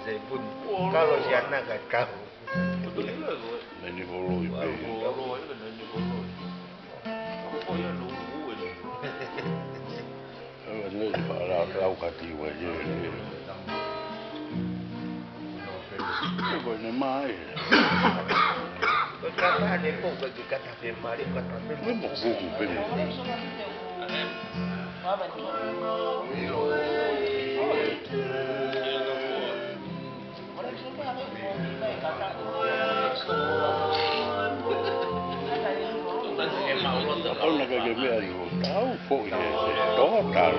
saya pun kalau si anak kan kau. Betul juga gue. Nani bolo ipe. Bolo itu kan nani bolo. Apa ya lu ini? Ini para laukati waje. Ini mai. Kata ada kok bagi kata firman kata Ini mau buku beli. Kalau nak kerja ni, tahu pun ini total.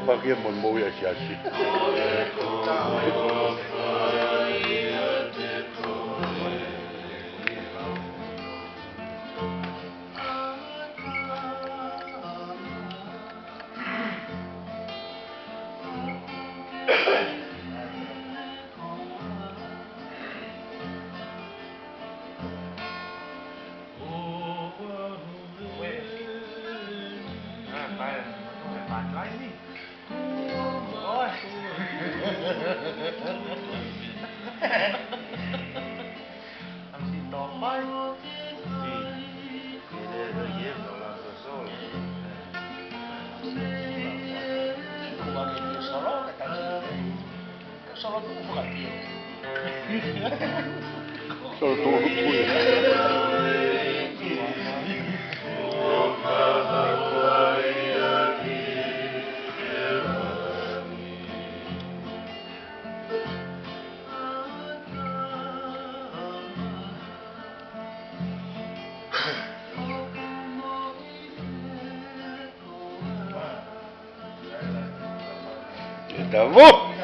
Sebagian mau ya siasi. Solo tuvo Estamos